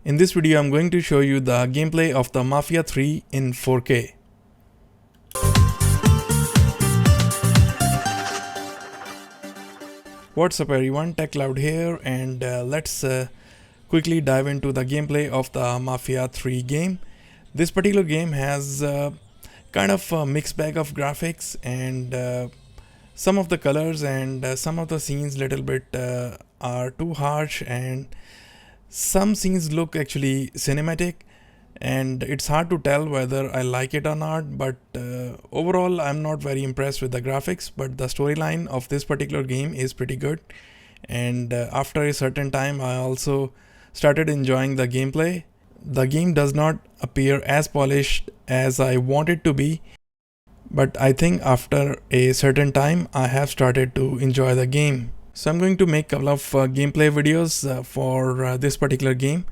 In this video, I'm going to show you the gameplay of the Mafia 3 in 4K. What's up everyone, TechCloud here, and let's quickly dive into the gameplay of the Mafia 3 game. This particular game has kind of a mixed bag of graphics, and some of the colors and some of the scenes little bit are too harsh, and some scenes look actually cinematic, and it's hard to tell whether I like it or not, but overall I'm not very impressed with the graphics, but the storyline of this particular game is pretty good, and after a certain time I also started enjoying the gameplay. The game does not appear as polished as I want it to be, but I think after a certain time I have started to enjoy the game. So I'm going to make a couple of gameplay videos for this particular game,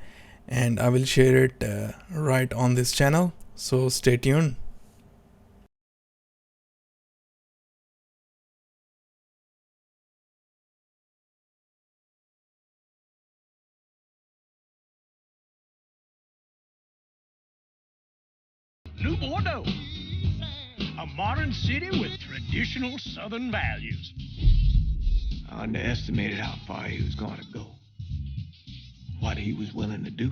and I will share it right on this channel, so stay tuned. New Bordeaux, a modern city with traditional Southern values. I underestimated how far he was going to go. What he was willing to do.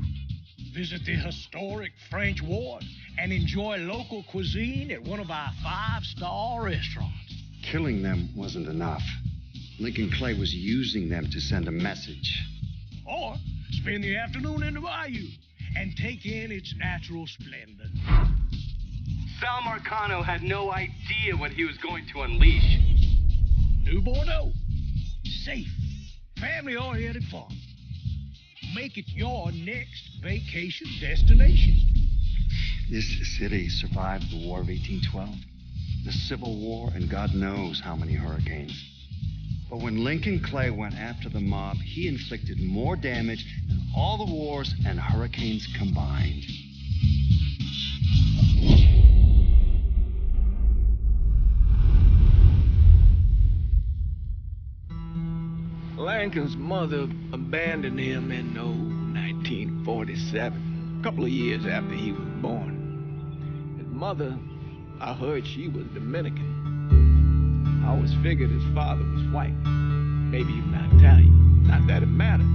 Visit the historic French Ward and enjoy local cuisine at one of our 5-star restaurants. Killing them wasn't enough. Lincoln Clay was using them to send a message. Or spend the afternoon in the bayou and take in its natural splendor. Sal Marcano had no idea what he was going to unleash. New Bordeaux, safe, family-oriented fun. Make it your next vacation destination. This city survived the War of 1812, the Civil War, and God knows how many hurricanes. But when Lincoln Clay went after the mob, he inflicted more damage than all the wars and hurricanes combined. Lincoln's mother abandoned him in 1947, a couple of years after he was born. His mother, I heard she was Dominican. I always figured his father was white, maybe even Italian. Not that it mattered.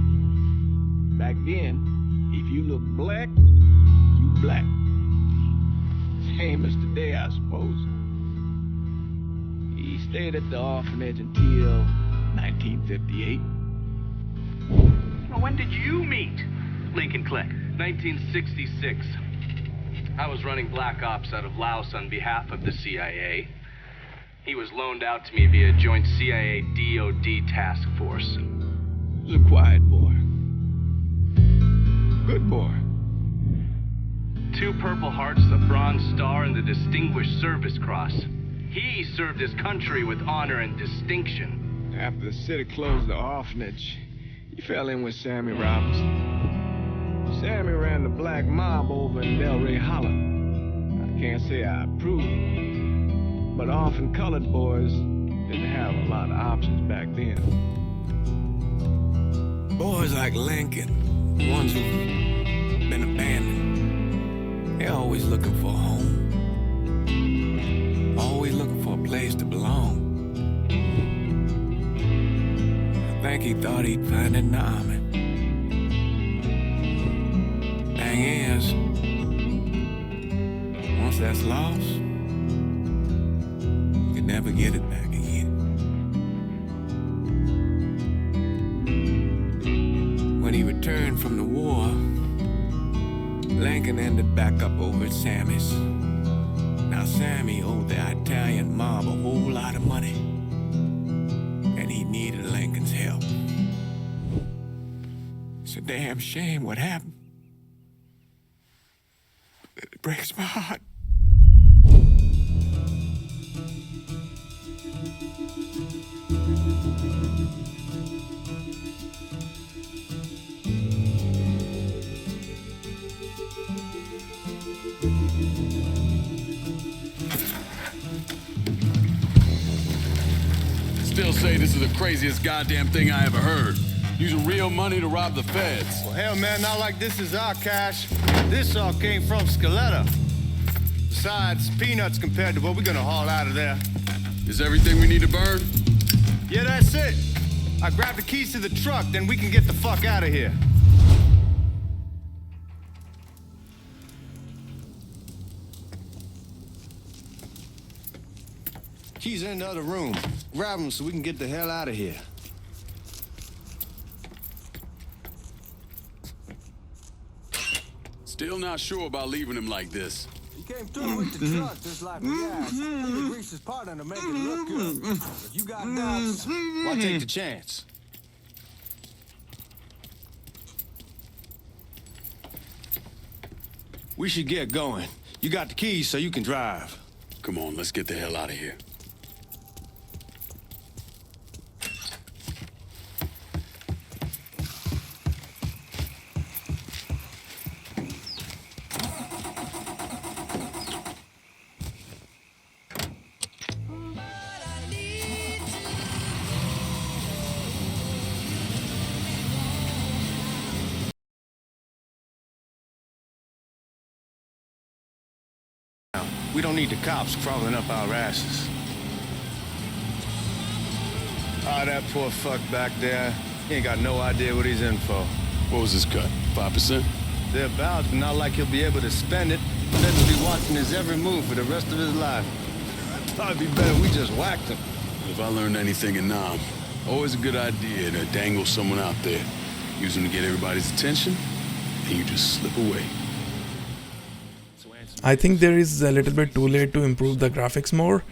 Back then, if you look black, you black. Same as today, I suppose. He stayed at the orphanage until 1958. Well, when did you meet Lincoln Clay? 1966. I was running black ops out of Laos on behalf of the CIA. He was loaned out to me via joint CIA-DOD task force. He was a quiet boy. Good boy. 2 Purple Hearts, a Bronze Star, and the Distinguished Service Cross. He served his country with honor and distinction. After the city closed the orphanage, he fell in with Sammy Robinson. Sammy ran the black mob over in Delray Hollow. I can't say I approve, but often colored boys didn't have a lot of options back then. Boys like Lincoln, ones who've been abandoned, they're always looking for a home. Always looking for a place to belong. I think he thought he'd find it in the army. Thing is, once that's lost, you can never get it back again. When he returned from the war, Lincoln ended back up over at Sammy's. Now Sammy owed the Italian mob a whole lot of money, and he needed Lincoln's help. It's a damn shame what happened. It breaks my heart. Still say this is the craziest goddamn thing I ever heard. Using real money to rob the feds. Well, hell, man, not like this is our cash. This all came from Scaletta. Besides, peanuts compared to what we're gonna haul out of there. Is everything we need to burn? Yeah, that's it. I grab the keys to the truck, then we can get the fuck out of here. Keys are in the other room. Grab them so we can get the hell out of here. Still not sure about leaving him like this. He came through with the truck just like we asked. He greased his partner to make it look good. If you got doubts, why take the chance? We should get going. You got the keys so you can drive. Come on, let's get the hell out of here. We don't need the cops crawling up our asses. Ah, that poor fuck back there. He ain't got no idea what he's in for. What was his cut? 5%? Thereabouts, but not like he'll be able to spend it. Feds will be watching his every move for the rest of his life. Probably be better we just whacked him. If I learned anything in Nam, always a good idea to dangle someone out there. Use them to get everybody's attention, and you just slip away. I think there is a little bit too late to improve the graphics more,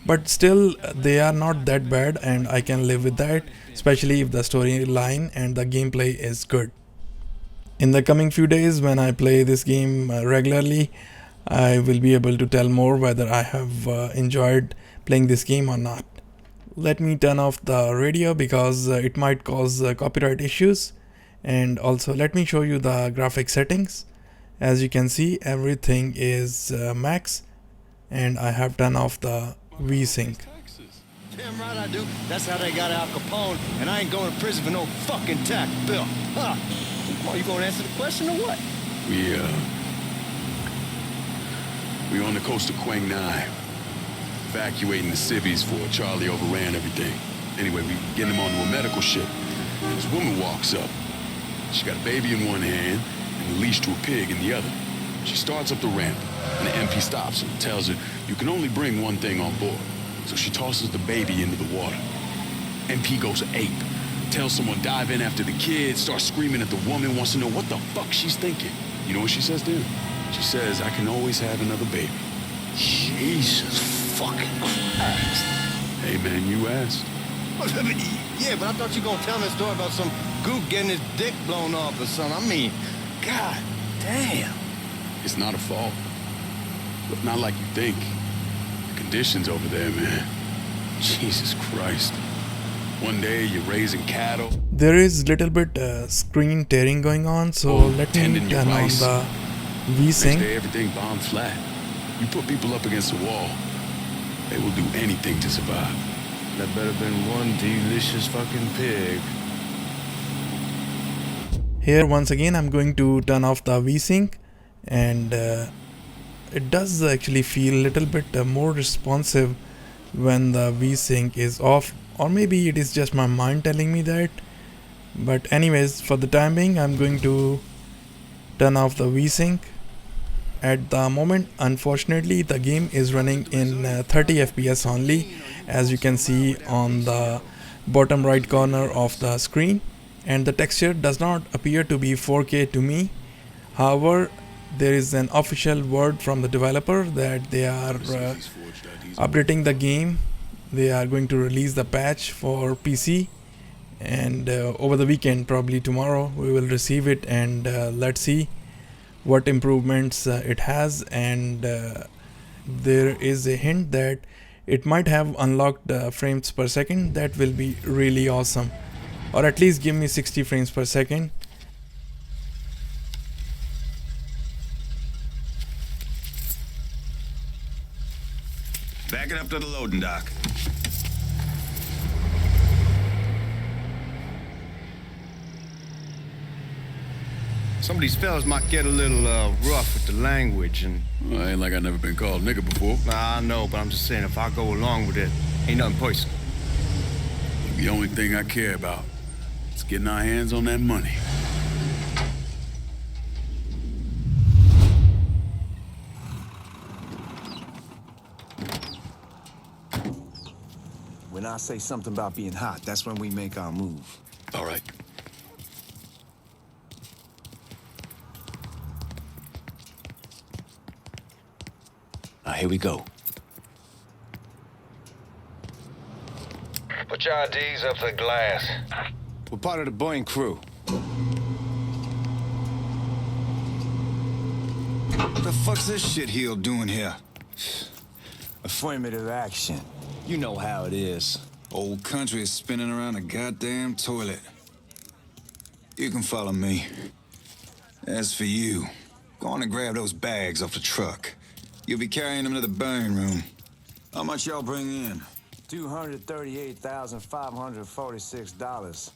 but still they are not that bad and I can live with that, especially if the storyline and the gameplay is good. In the coming few days when I play this game regularly, I will be able to tell more whether I have enjoyed playing this game or not. Let me turn off the radio because it might cause copyright issues, and also let me show you the graphic settings. As you can see, everything is max, and I have turned off the VSync. Damn right I do. That's how they got Al Capone, and I ain't going to prison for no fucking tax bill. Huh? Come on, you gonna answer the question or what? We on the coast of Quang Nai, evacuating the civvies for Charlie overran everything. Anyway, we getting him onto a medical ship. This woman walks up. She got a baby in one hand and a leash to a pig in the other. She starts up the ramp, and the MP stops her and tells her, you can only bring one thing on board. So she tosses the baby into the water. MP goes ape, tells someone dive in after the kid, starts screaming at the woman, wants to know what the fuck she's thinking. You know what she says to him? She says, I can always have another baby. Jesus fucking Christ. Hey man, you asked. Yeah, but I thought you were gonna tell me a story about some gook getting his dick blown off or something. I mean, god damn. It's not a fault. But not like you think. The conditions over there, man. Jesus Christ. One day you're raising cattle. There is little bit screen tearing going on, so let me tending your turn on rice. the Next VSync. day everything bombed flat. You put people up against the wall, they will do anything to survive. That better been one delicious fucking pig. Here once again I'm going to turn off the VSync, and it does actually feel a little bit more responsive when the VSync is off, or maybe it is just my mind telling me that. But anyways, for the time being I'm going to turn off the VSync. At the moment, unfortunately, the game is running in 30 FPS only, as you can see on the bottom right corner of the screen, and the texture does not appear to be 4K to me. However, there is an official word from the developer that they are updating the game. They are going to release the patch for PC, and over the weekend, probably tomorrow, we will receive it, and let's see what improvements it has. And there is a hint that it might have unlocked frames per second. That will be really awesome, or at least give me 60 frames per second. Back it up to the loading dock. Some of these fellas might get a little rough with the language, and... Well, ain't like I never been called nigga before. Nah, I know, but I'm just saying, if I go along with it, ain't nothing personal. The only thing I care about is getting our hands on that money. When I say something about being hot, that's when we make our move. All right. Now, here we go. Put your IDs up to the glass. We're part of the Boeing crew. What the fuck's this shitheel doing here? Affirmative action. You know how it is. Old country is spinning around a goddamn toilet. You can follow me. As for you, go on and grab those bags off the truck. You'll be carrying them to the burn room. How much y'all bring in? $238,546.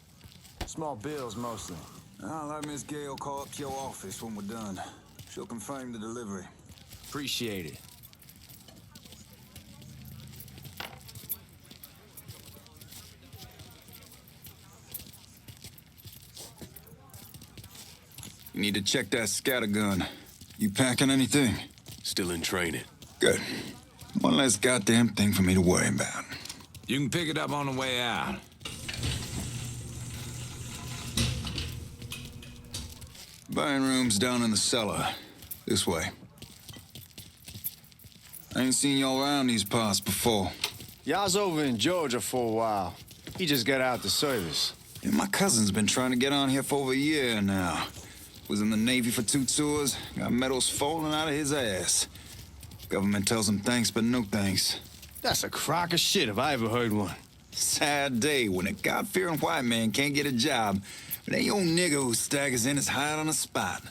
Small bills, mostly. I'll let Miss Gale call up to your office when we're done. She'll confirm the delivery. Appreciate it. You need to check that scatter gun. You packing anything? Still in training. Good. One less goddamn thing for me to worry about. You can pick it up on the way out. Buying room's down in the cellar. This way. I ain't seen y'all around these parts before. Y'all's over in Georgia for a while. He just got out the service. Yeah, my cousin's been trying to get on here for over a year now. Was in the Navy for 2 tours, got medals falling out of his ass. Government tells him thanks, but no thanks. That's a crock of shit if I ever heard one. Sad day when a God-fearing white man can't get a job, but ain't old nigga who staggers in is hired on the spot.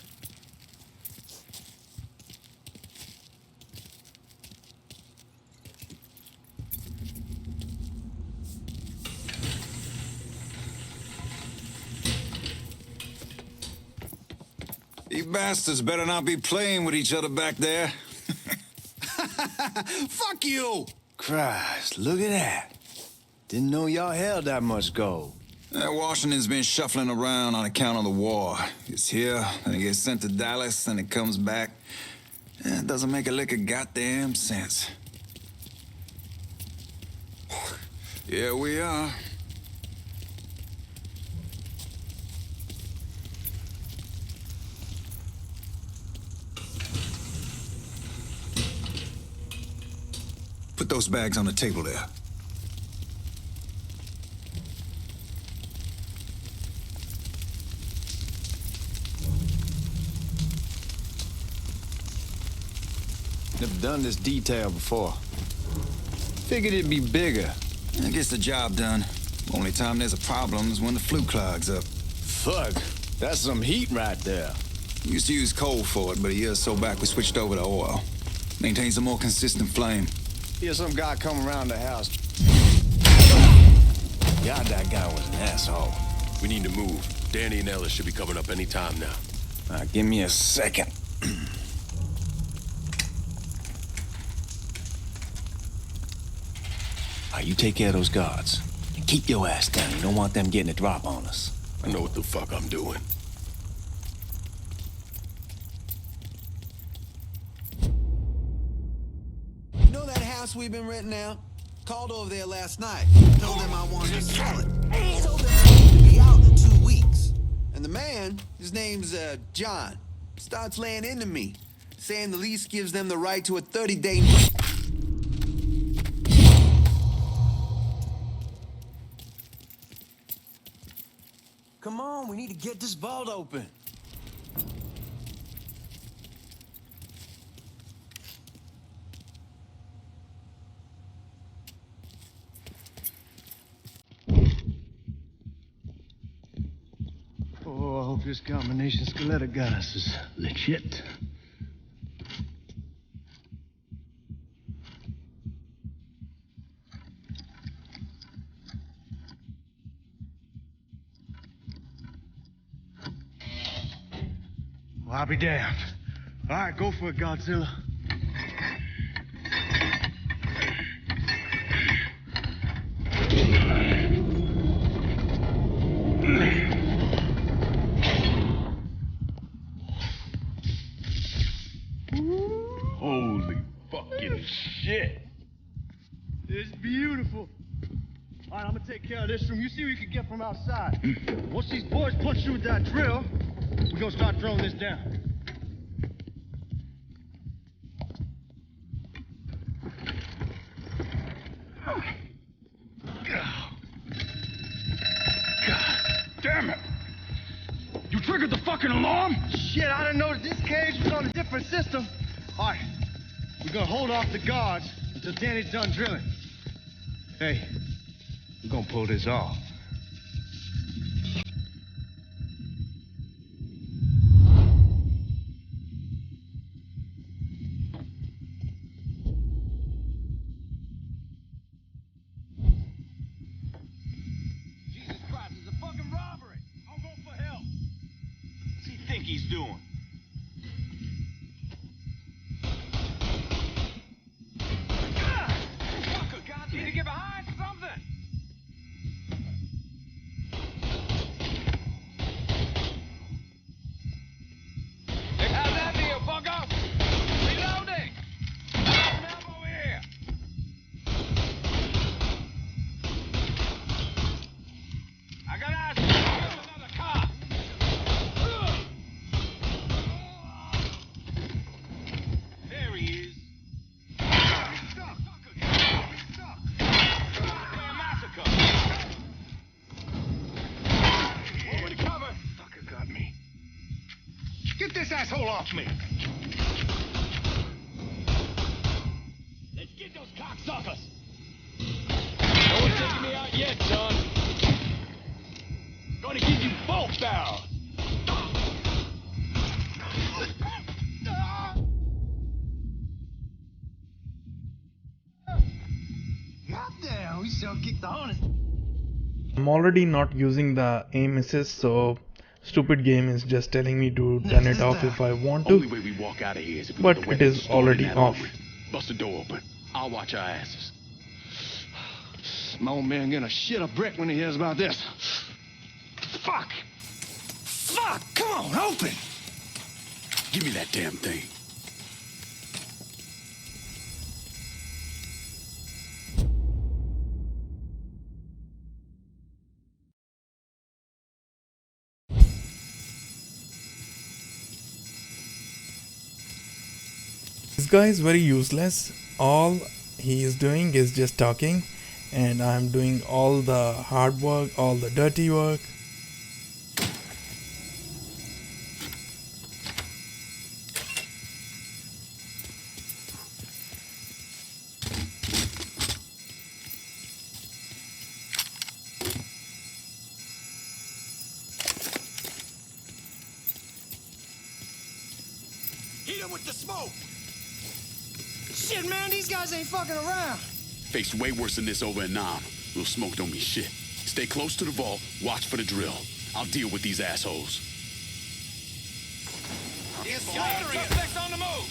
You bastards better not be playing with each other back there. Fuck you! Christ, look at that. Didn't know y'all held that much gold. Washington's been shuffling around on account of the war. It's here, and it gets sent to Dallas, and it comes back. It doesn't make a lick of goddamn sense. Here we are. Put those bags on the table there. Never done this detail before. Figured it'd be bigger. It gets the job done. Only time there's a problem is when the flue clogs up. Fuck, that's some heat right there. We used to use coal for it, but a year or so back we switched over to oil. Maintains a more consistent flame. Hear some guy come around the house. God, that guy was an asshole. We need to move. Danny and Ellis should be coming up any time now. Give me a second. You take care of those guards. And keep your ass down. You don't want them getting a drop on us. I know what the fuck I'm doing. You know that house we've been renting out? Called over there last night. Told them I wanted to sell it. Told them to be out in 2 weeks. And the man, his name's John, starts laying into me, saying the lease gives them the right to a 30-day... Come on, we need to get this vault open. Oh, I hope this combination Scaletta got us is legit. I'll be damned. All right, go for it, Godzilla. Holy fucking shit. It's beautiful. All right, I'm gonna take care of this room. You see what you can get from outside. Once these boys punch through with that drill, we're gonna start throwing this down. God damn it. You triggered the fucking alarm? Shit, I didn't know that this cage was on a different system. All right, we're gonna hold off the guards until Danny's done drilling. Hey, we're gonna pull this off. Jesus Christ, it's a fucking robbery. I'll go for help. What's he think he's doing? Fucker, God, need to get behind something. How's that deal, fucker? Reloading. Help over here. I got eyes on another car. There he is. He's stuck. He's stuck. Goddamn massacre. Over to cover. Fucker got me. Get this asshole off me. Let's get those cocksuckers. No one's taking me out yet, son. Gonna give you both barrels. Goddamn, we sure kicked the harness. I'm already not using the aim assist, so stupid game is just telling me to turn it off if I want Only to, way we walk out of here is if we but get the it weapons is stored in already that off. armory. Bust the door open. I'll watch our asses. My old man gonna shit a brick when he hears about this. Fuck! Fuck! Come on, open! Give me that damn thing. This guy is very useless. All he is doing is just talking, and I'm doing all the hard work, all the dirty work. Hit him with the smoke! Shit, man, these guys ain't fucking around. Faced way worse than this over in Nam. Little smoke don't mean shit. Stay close to the vault, watch for the drill. I'll deal with these assholes. Suspects on the move!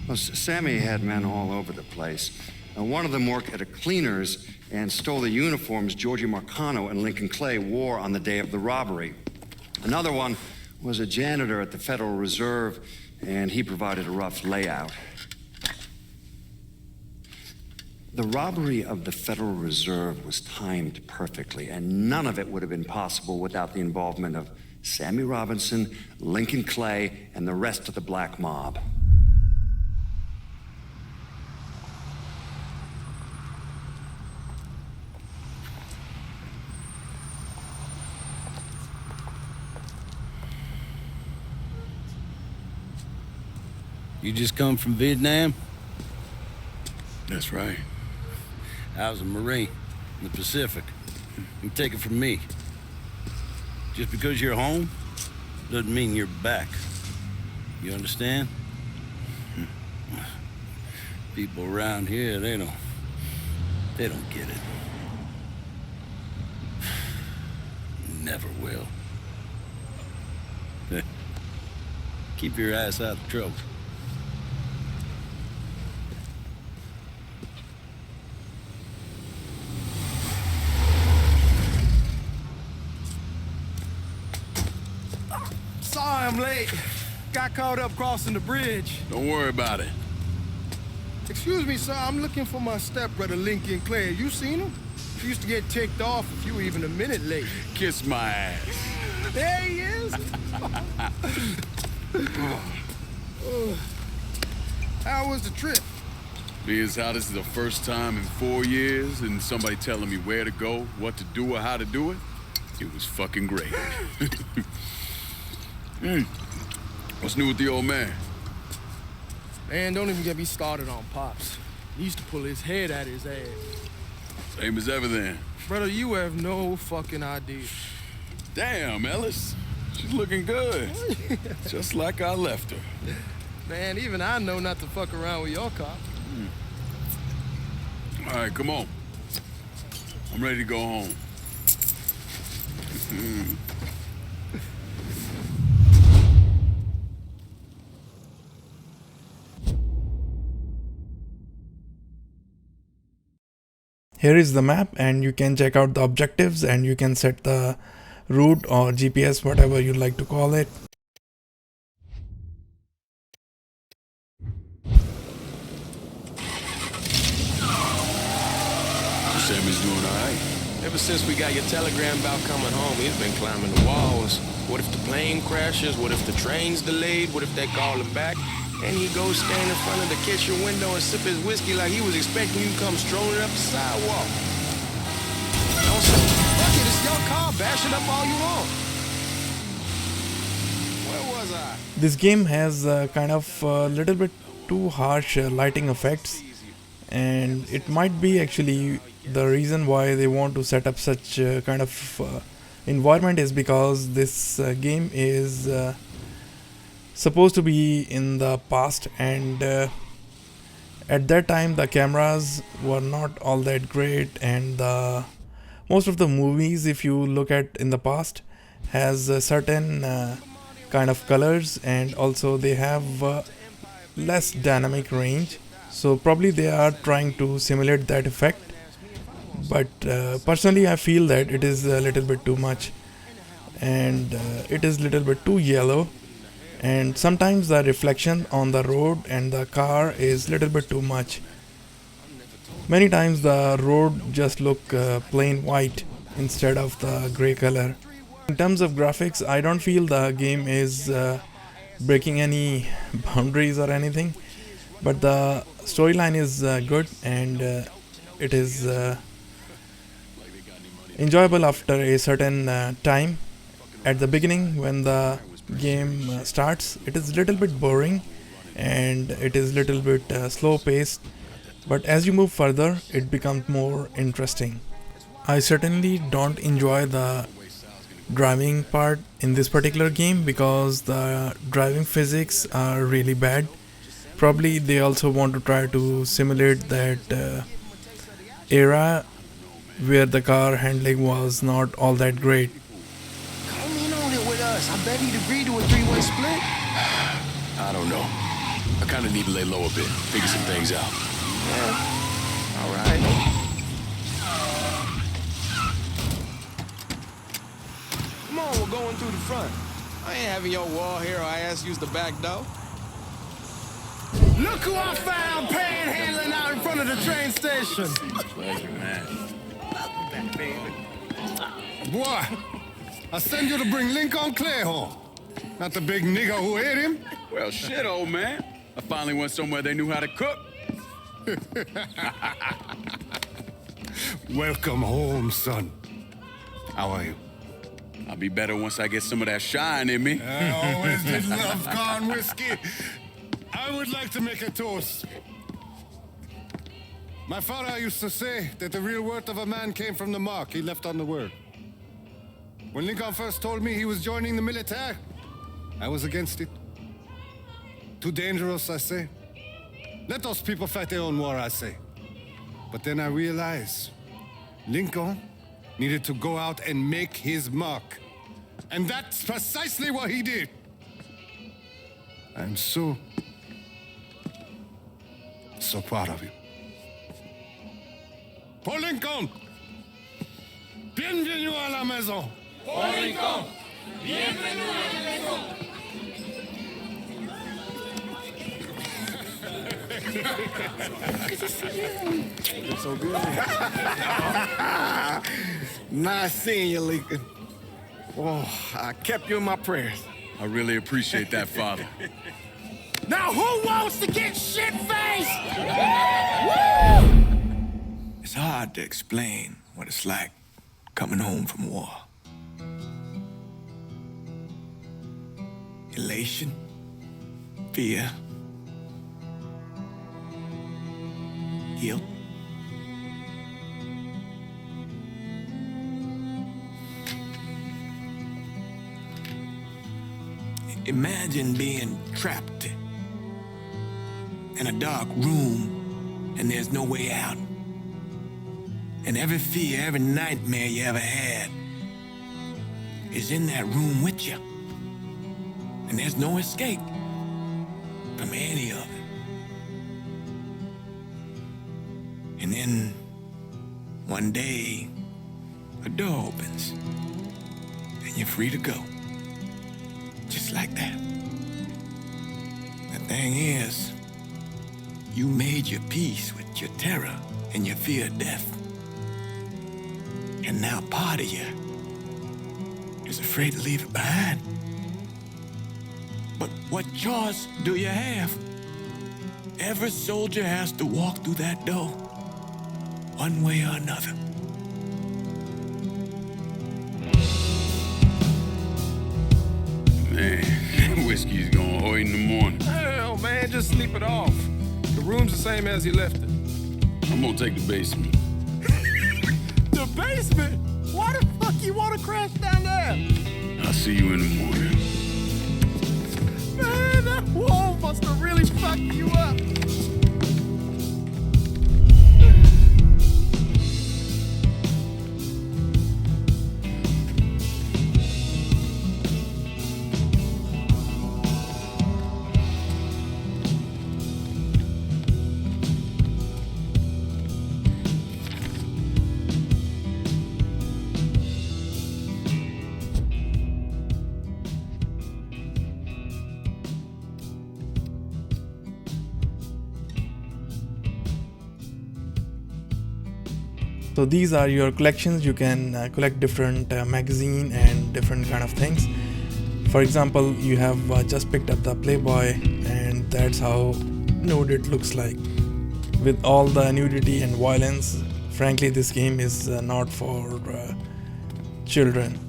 Well, Sammy had men all over the place. One of them worked at a cleaner's and stole the uniforms Georgie Marcano and Lincoln Clay wore on the day of the robbery. Another one was a janitor at the Federal Reserve, and he provided a rough layout. The robbery of the Federal Reserve was timed perfectly, and none of it would have been possible without the involvement of Sammy Robinson, Lincoln Clay, and the rest of the black mob. You just come from Vietnam? That's right. I was a Marine in the Pacific. You take it from me. Just because you're home doesn't mean you're back. You understand? People around here, they don't get it. Never will. Keep your ass out of trouble. Sorry I'm late. Got caught up crossing the bridge. Don't worry about it. Excuse me, sir. I'm looking for my stepbrother, Lincoln Clay. You seen him? He used to get ticked off if you were even a minute late. Kiss my ass. There he is. How was the trip? Being how this is the first time in 4 years and somebody telling me where to go, what to do, or how to do it, it was fucking great. What's new with the old man? Man, don't even get me started on Pops. He used to pull his head out his ass. Same as ever then. Brother, you have no fucking idea. Damn, Ellis. She's looking good. Just like I left her. Man, even I know not to fuck around with your cop. All right, come on. I'm ready to go home. Here is the map, and you can check out the objectives, and you can set the route or GPS, whatever you like to call it. Sammy's doing all right. Ever since we got your telegram about coming home, he's been climbing the walls. What if the plane crashes? What if the train's delayed? What if they call him back? And he goes stand in front of the kitchen window and sip his whiskey like he was expecting you to come strolling up the sidewalk. Don't say, fuck it, it's your car. Bash it up all you want. Where was I? This game has kind of a little bit too harsh lighting effects, and it might be actually the reason why they want to set up such kind of environment is because this game is supposed to be in the past, and at that time the cameras were not all that great, and most of the movies, if you look at in the past, has a certain kind of colors, and also they have less dynamic range, so probably they are trying to simulate that effect. But personally I feel that it is a little bit too much, and it is a little bit too yellow, and sometimes the reflection on the road and the car is little bit too much. Many times the road just look plain white instead of the gray color. In terms of graphics, I don't feel the game is breaking any boundaries or anything, but the storyline is good, and it is enjoyable after a certain time. At the beginning, when the game starts, it is little bit boring and it is little bit slow paced, but as you move further it becomes more interesting. I certainly don't enjoy the driving part in this particular game because the driving physics are really bad. Probably they also want to try to simulate that era where the car handling was not all that great. Come in on it with us. I bet he'd agree to a 3-way split. I don't know. I kind of need to lay low a bit, figure some things out. Yeah. All right. Come on, we're going through the front. I ain't having your wall here or I ask use the back door. Look who I found panhandling out in front of the train station. Pleasure, man. Boy, I send you to bring Lincoln Clay home. Not the big nigger who ate him. Well, shit, old man. I finally went somewhere they knew how to cook. Welcome home, son. How are you? I'll be better once I get some of that shine in me. I always did love corn whiskey. I would like to make a toast. My father used to say that the real worth of a man came from the mark he left on the word. When Lincoln first told me he was joining the military, I was against it. Too dangerous, I say. Let those people fight their own war, I say. But then I realized Lincoln needed to go out and make his mark. And that's precisely what he did. I'm so proud of you. Paul Lincoln! Bienvenue à la maison! Paul Lincoln! Bienvenue à la maison! It's so good. Nice seeing you, Lincoln. Oh, I kept you in my prayers. I really appreciate that, Father. Now who wants to get shit-faced? It's hard to explain what it's like coming home from war. Elation, fear, guilt. Imagine being trapped in a dark room and there's no way out. And every fear, every nightmare you ever had is in that room with you. And there's no escape from any of it. And then one day, a door opens and you're free to go. Just like that. The thing is, you made your peace with your terror and your fear of death. And now part of you is afraid to leave it behind. But what choice do you have? Every soldier has to walk through that door, one way or another. Man, whiskey's going hoy in the morning. Hell, man, just sleep it off. The room's the same as he left it. I'm gonna take the basement. The basement? Why the fuck you want to crash down there? I'll see you in the morning. Man, that wall must have really fucked you up. So these are your collections. You can collect different magazine and different kind of things. For example, you have just picked up the Playboy, and that's how nude it looks like. With all the nudity and violence, frankly this game is not for children.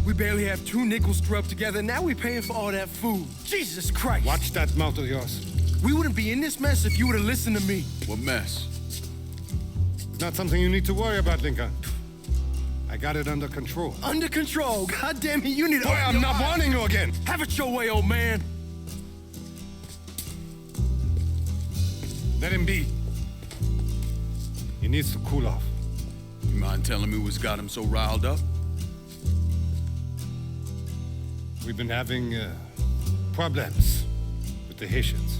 We barely have 2 nickels to rub together, and now we're paying for all that food. Jesus Christ. Watch that mouth of yours. We wouldn't be in this mess if you would have listened to me. What mess? It's not something you need to worry about, Lincoln. I got it under control. Under control? God damn it, you need to... Boy, I'm not warning you again. Have it your way, old man. Let him be. He needs to cool off. You mind telling me what's got him so riled up? We've been having problems with the Haitians.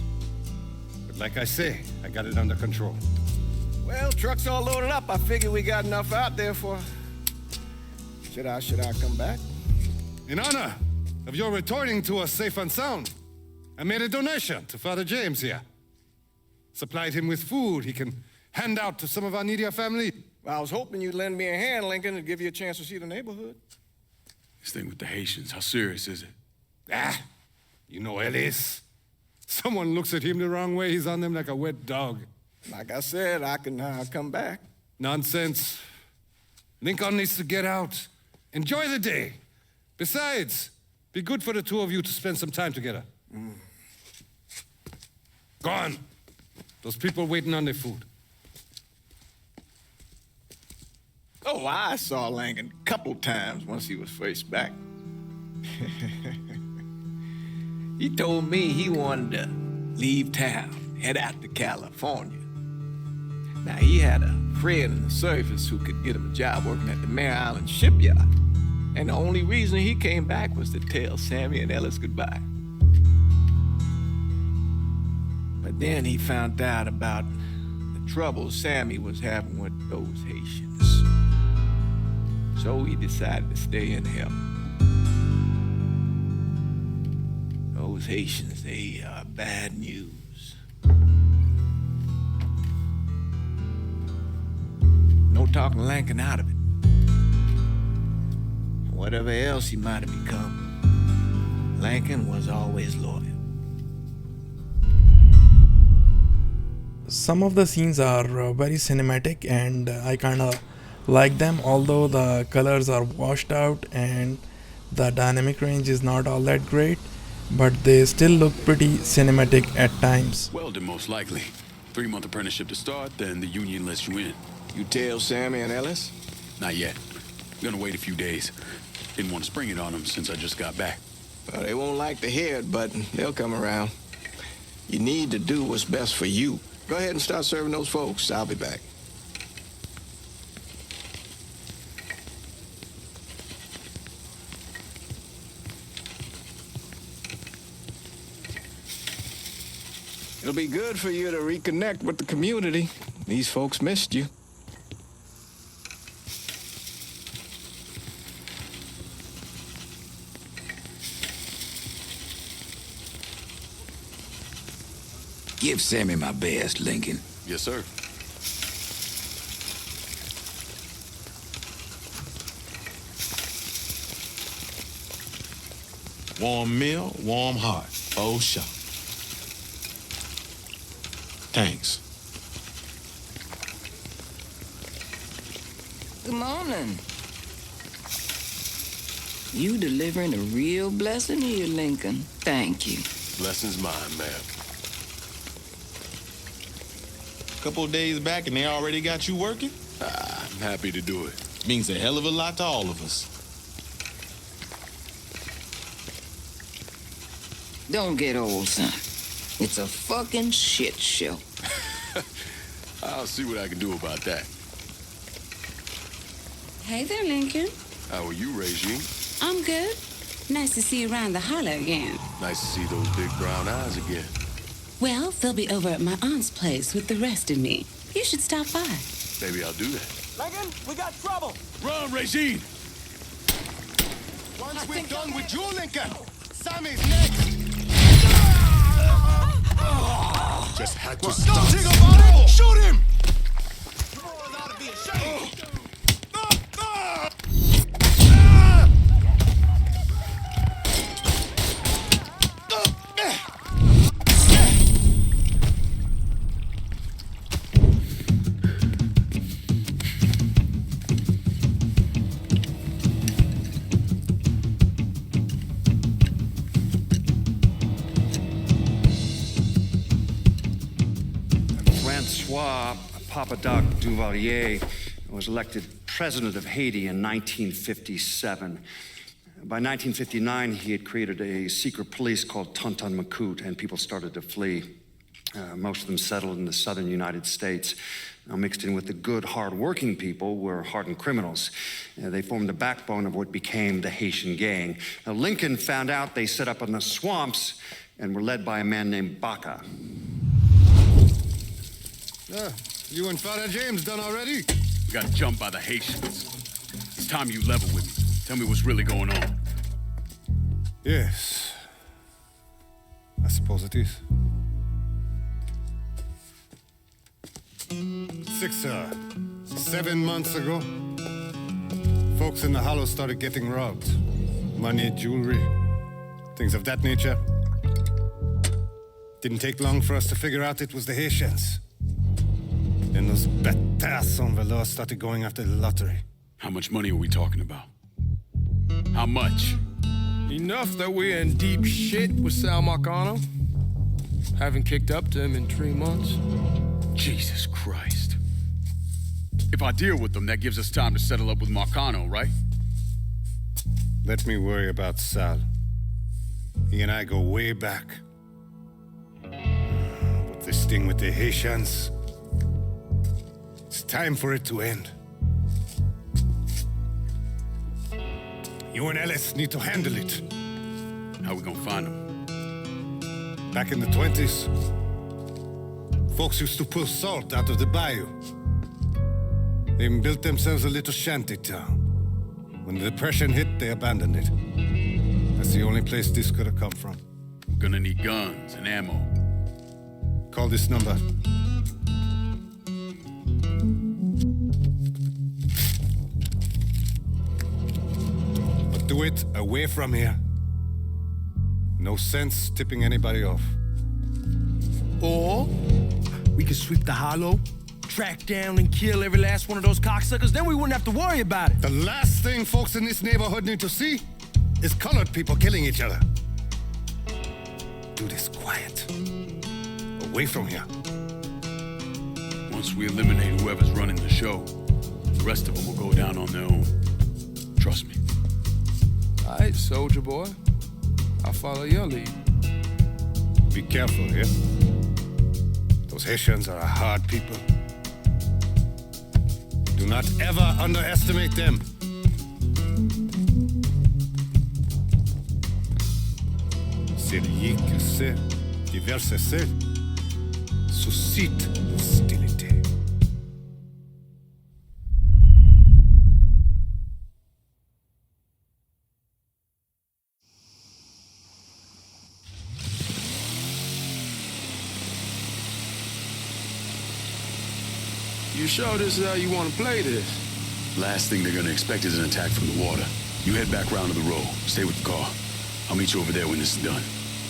But like I say, I got it under control. Well, truck's all loaded up. I figure we got enough out there for... Should I come back? In honor of your returning to us safe and sound, I made a donation to Father James here. Supplied him with food he can hand out to some of our needier family. Well, I was hoping you'd lend me a hand, Lincoln, and give you a chance to see the neighborhood. This thing with the Haitians, how serious is it? You know Ellis. Someone looks at him the wrong way, he's on them like a wet dog. Like I said, I can come back. Nonsense. Lincoln needs to get out. Enjoy the day. Besides, be good for the two of you to spend some time together. Go on. Those people waiting on their food. Oh, I saw Lincoln a couple times once he was first back. He told me he wanted to leave town, head out to California. Now, he had a friend in the service who could get him a job working at the Mare Island shipyard. And the only reason he came back was to tell Sammy and Ellis goodbye. But then he found out about the trouble Sammy was having with those Haitians. So he decided to stay and help. Those Haitians, they are bad news. No talking Lincoln out of it. Whatever else he might have become, Lincoln was always loyal. Some of the scenes are very cinematic and I kinda like them, although the colors are washed out and the dynamic range is not all that great, but they still look pretty cinematic at times. Weldon, most likely. 3-month apprenticeship to start, then the union lets you in. You tell Sammy and Ellis? Not yet. Gonna wait a few days. Didn't want to spring it on them since I just got back. Well, they won't like to hear it, but they'll come around. You need to do what's best for you. Go ahead and start serving those folks. I'll be back. It'll be good for you to reconnect with the community. These folks missed you. Give Sammy my best, Lincoln. Yes, sir. Warm meal, warm heart. Oh, sure. Thanks. Good morning. You delivering a real blessing here, Lincoln. Thank you. Blessing's mine, ma'am. Couple of days back and they already got you working? I'm happy to do it. Means a hell of a lot to all of us. Don't get old, son. It's a fucking shit show. I'll see what I can do about that. Hey there, Lincoln. How are you, Regine? I'm good. Nice to see you around the holler again. Nice to see those big brown eyes again. Well, they'll be over at my aunt's place with the rest of me. You should stop by. Maybe I'll do that. Lincoln, we got trouble. Run, Regine! Once we're done with you, Lincoln, Sammy's next. Just had to Don't stop. think about it. Shoot him. Francois Papadoc Duvalier was elected president of Haiti in 1957. By 1959, he had created a secret police called Tonton Macoute, and people started to flee. Most of them settled in the southern United States. Now, mixed in with the good, hard-working people were hardened criminals. They formed the backbone of what became the Haitian gang. Now, Lincoln found out they set up in the swamps and were led by a man named Baca. You and Father James done already? We got jumped by the Haitians. It's time you level with me. Tell me what's really going on. Yes. I suppose it is. 7 months ago, folks in the Hollow started getting robbed. Money, jewelry, things of that nature. Didn't take long for us to figure out it was the Haitians. Then those bâtards on Velour started going after the lottery. How much money are we talking about? How much? Enough that we're in deep shit with Sal Marcano. Haven't kicked up to him in 3 months. Jesus Christ. If I deal with them, that gives us time to settle up with Marcano, right? Let me worry about Sal. He and I go way back. But this thing with the Haitians, it's time for it to end. You and Ellis need to handle it. How we gonna find them? Back in the 20s, folks used to pull salt out of the bayou. They even built themselves a little shanty town. When the Depression hit, they abandoned it. That's the only place this could have come from. We're gonna need guns and ammo. Call this number. But do it away from here. No sense tipping anybody off. Or we could sweep the hollow, track down and kill every last one of those cocksuckers, then we wouldn't have to worry about it. The last thing folks in this neighborhood need to see is colored people killing each other. Do this quiet. Away from here. Once we eliminate whoever's running the show, the rest of them will go down on their own. Trust me. All right, soldier boy. I'll follow your lead. Be careful here. Those Haitians are a hard people. Do not ever underestimate them. Celui qui sait diverser seul suscite l'hostilité. You sure this is how you want to play this? Last thing they're gonna expect is an attack from the water. You head back round to the row. Stay with the car. I'll meet you over there when this is done.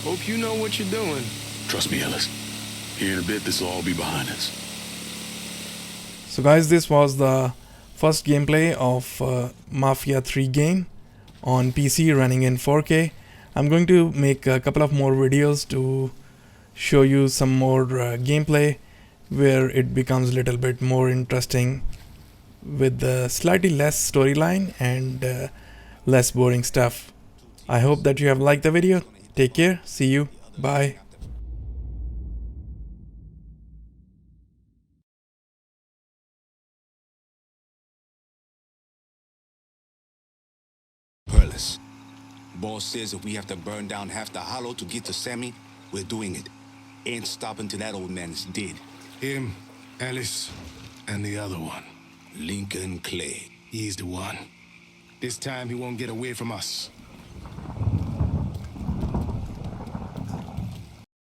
Hope you know what you're doing. Trust me, Ellis. Here in a bit, this will all be behind us. So guys, this was the first gameplay of Mafia 3 game on PC running in 4K. I'm going to make a couple of more videos to show you some more gameplay where it becomes a little bit more interesting with the slightly less storyline and less boring stuff. I hope that you have liked the video. Take care. See you. Bye. Pearless. Boss says if we have to burn down half the hollow to get to Sammy, we're doing it. Ain't stopping till that old man is dead. Him, Ellis, and the other one. Lincoln Clay. He's the one. This time he won't get away from us.